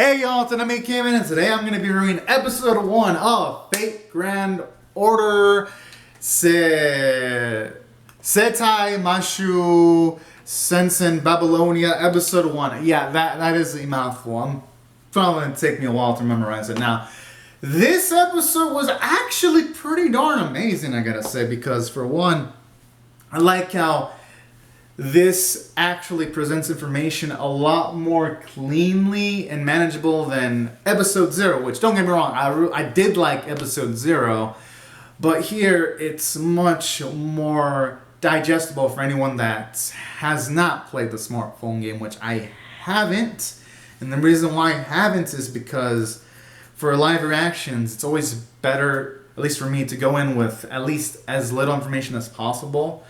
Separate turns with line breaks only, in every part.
Hey y'all, it's Anime Came in, and today I'm going to be reviewing episode 1 of Fate Grand Order Zettai, Majuu, Sensen, Babylonia, episode 1. Yeah, that is a mouthful. I'm probably going to take me a while to memorize it. Now, this episode was actually pretty darn amazing, I gotta say, because for one, I like how this actually presents information a lot more cleanly and manageable than episode 0, which, don't get me wrong, I did like episode 0, but here it's much more digestible for anyone that has not played the smartphone game, which I haven't. And the reason why I haven't is because for live reactions, it's always better, at least for me, to go in with at least as little information as possible.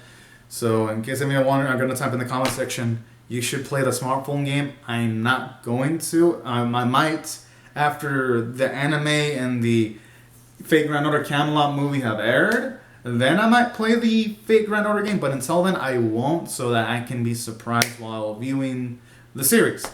So in case anyone wondering, I'm going to type in the comment section, you should play the smartphone game. I'm not going to. I might, after the anime and the Fate Grand Order Camelot movie have aired, then I might play the Fate Grand Order game. But until then, I won't, so that I can be surprised while viewing the series.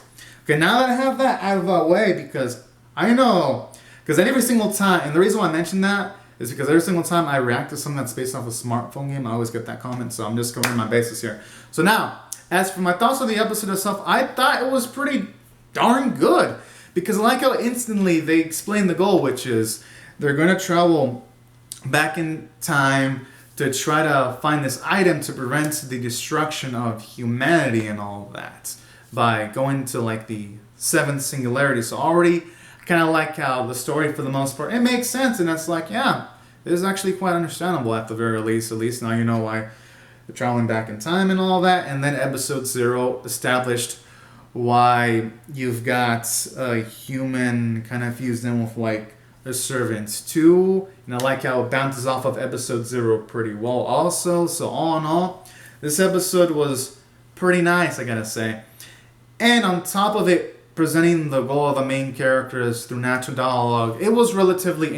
Okay, now that I have that out of the way, because I know, because every single time, and the reason why I mentioned that is because every single time I react to something that's based off a smartphone game, I always get that comment, so I'm just covering my bases here. So now, as for my thoughts on the episode itself, I thought it was pretty darn good, because I like how instantly they explain the goal, which is they're going to travel back in time to try to find this item to prevent the destruction of humanity and all of that, by going to like the 7th singularity. So already kind of like how the story, for the most part, it makes sense, and it's like, yeah, it is actually quite understandable at the very least. At least now you know why they're traveling back in time and all that. And then episode 0 established why you've got a human kind of fused in with like a servant too. And I like how it bounces off of episode 0 pretty well also. So all in all, this episode was pretty nice, I gotta say. And on top of it, presenting the goal of the main characters through natural dialogue, it was relatively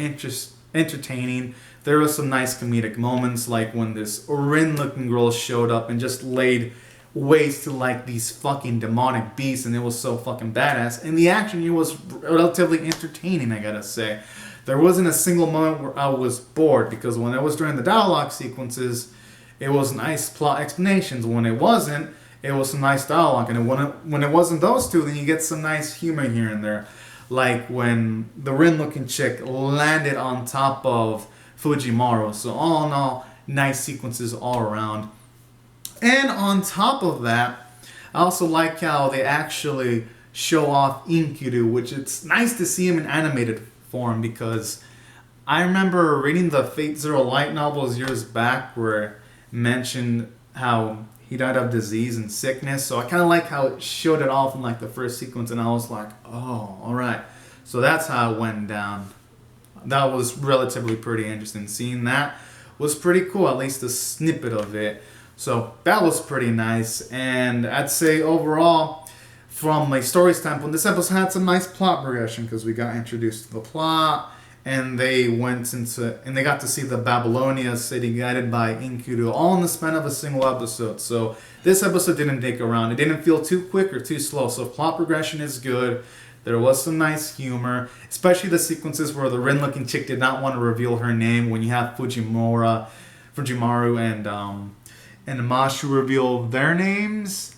entertaining. There were some nice comedic moments, like when this Orin-looking girl showed up and just laid waste to like these fucking demonic beasts, and it was so fucking badass. And the action here was relatively entertaining, I gotta say. There wasn't a single moment where I was bored, because when it was during the dialogue sequences, it was nice plot explanations. When it wasn't, it was some nice dialogue, and when it wasn't those two, then you get some nice humor here and there. Like when the Rin-looking chick landed on top of Fujimaru. So all in all, nice sequences all around. And on top of that, I also like how they actually show off Enkidu, which it's nice to see him in animated form, because I remember reading the Fate Zero light novels years back where it mentioned how he died of disease and sickness, so I kind of like how it showed it off in like the first sequence, and I was like, oh, alright. So that's how it went down. That was relatively pretty interesting. Seeing that was pretty cool, at least a snippet of it. So that was pretty nice, and I'd say overall, from a story standpoint, this episode had some nice plot progression, because we got introduced to the plot, and they got to see the Babylonia city guided by Enkidu, all in the span of a single episode. So this episode didn't take around. It didn't feel too quick or too slow. So plot progression is good. There was some nice humor, especially the sequences where the Rin-looking chick did not want to reveal her name. When you have Fujimaru and Majuu reveal their names,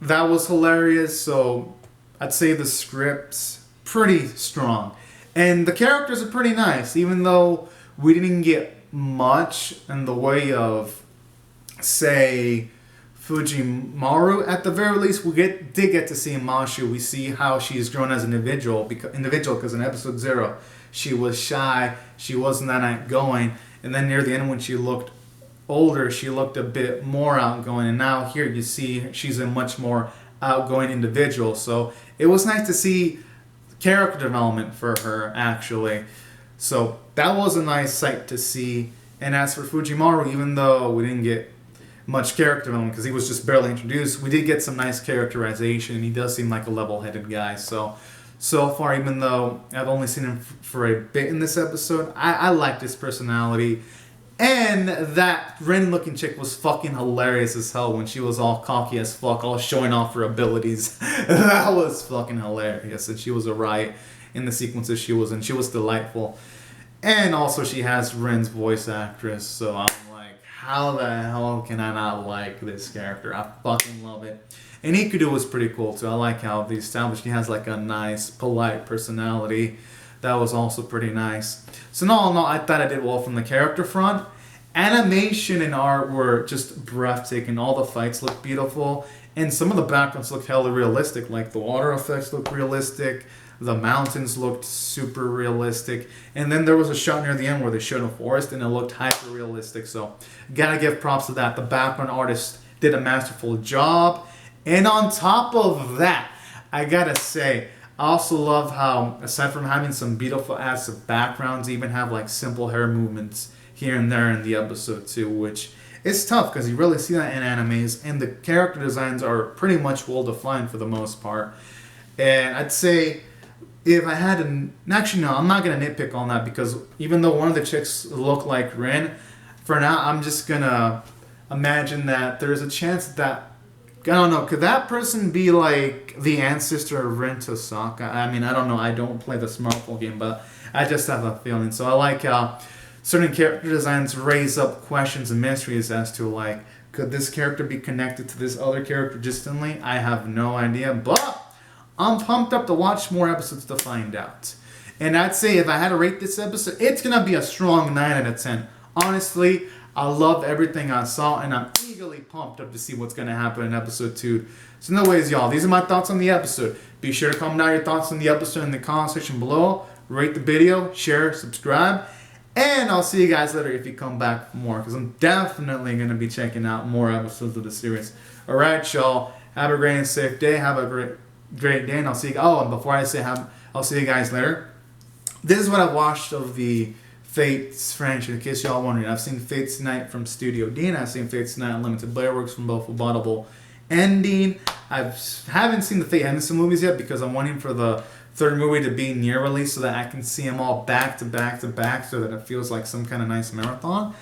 that was hilarious. So I'd say the script's pretty strong. And the characters are pretty nice, even though we didn't get much in the way of, say, Fujimaru. At the very least, we did get to see Majuu. We see how she's grown as an individual, because in episode 0, she was shy, she wasn't that outgoing, and then near the end when she looked older, she looked a bit more outgoing, and now here you see she's a much more outgoing individual. So it was nice to see character development for her, actually. So that was a nice sight to see. And as for Fujimaru, even though we didn't get much character development because he was just barely introduced, we did get some nice characterization. He does seem like a level-headed guy. So far, even though I've only seen him for a bit in this episode, I liked his personality. And that Rin looking chick was fucking hilarious as hell when she was all cocky as fuck, all showing off her abilities. That was fucking hilarious. And she was a riot in the sequences she was in. She was delightful. And also she has Rin's voice actress. So I'm like, how the hell can I not like this character? I fucking love it. And Ikudo was pretty cool too. I like how they established he has like a nice, polite personality. That was also pretty nice. So no, I thought I did well from the character front. Animation and art were just breathtaking. All the fights looked beautiful. And some of the backgrounds looked hella realistic. Like the water effects looked realistic. The mountains looked super realistic. And then there was a shot near the end where they showed a forest and it looked hyper realistic. So gotta give props to that. The background artist did a masterful job. And on top of that, I gotta say, I also love how, aside from having some beautiful ass of backgrounds, they even have like simple hair movements here and there in the episode too, which is tough because you really see that in animes, and the character designs are pretty much well defined for the most part. And I'd say if I had to, actually no, I'm not gonna nitpick on that because even though one of the chicks look like Rin, for now I'm just gonna imagine that there's a chance that, I don't know, could that person be like the ancestor of Rin Tosaka? I mean, I don't know, I don't play the smartphone game, but I just have a feeling. So I like how certain character designs raise up questions and mysteries as to like, could this character be connected to this other character distantly? I have no idea, but I'm pumped up to watch more episodes to find out. And I'd say if I had to rate this episode, it's going to be a strong 9 out of 10. Honestly, I love everything I saw, and I'm eagerly pumped up to see what's going to happen in episode 2. So no ways, y'all. These are my thoughts on the episode. Be sure to comment down your thoughts on the episode in the comment section below. Rate the video, share, subscribe. And I'll see you guys later if you come back for more, because I'm definitely going to be checking out more episodes of the series. Alright, y'all. Have a great and safe day. Have a great day. And I'll see you. Oh, and before I say I'll see you guys later. This is what I watched of the Fates franchise, in case y'all wondering. I've seen Fates Night from Studio D, and I've seen Fates Night Unlimited Blade Works from both Audible Ending. I haven't seen the Fate Henderson movies yet because I'm waiting for the third movie to be near release so that I can see them all back to back to back so that it feels like some kind of nice marathon.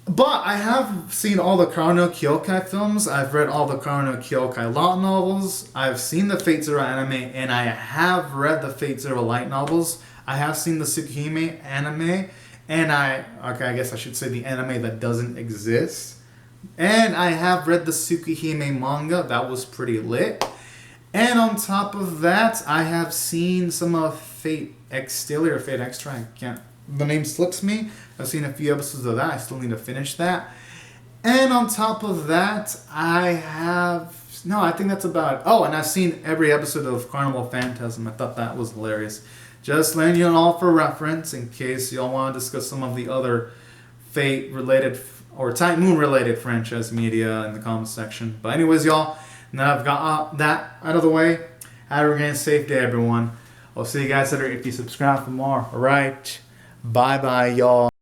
But I have seen all the Karo no Kyokai films. I've read all the Karo no Kyokai light novels. I've seen the Fate Zero anime, and I have read the Fate Zero light novels. I have seen the Tsukihime anime, and I guess I should say the anime that doesn't exist. And I have read the Tsukihime manga. That was pretty lit. And on top of that, I have seen some of Fate Extili or Fate Extra. The name slips me. I've seen a few episodes of that. I still need to finish that. And on top of that, I think that's about it. Oh, and I've seen every episode of Carnival Phantasm. I thought that was hilarious. Just letting you all for reference in case y'all want to discuss some of the other Fate-related or Type Moon-related franchise media in the comments section. But anyways, y'all, now I've got that out of the way. Have a great safe day, everyone. I'll see you guys later if you subscribe for more. Alright, bye-bye, y'all.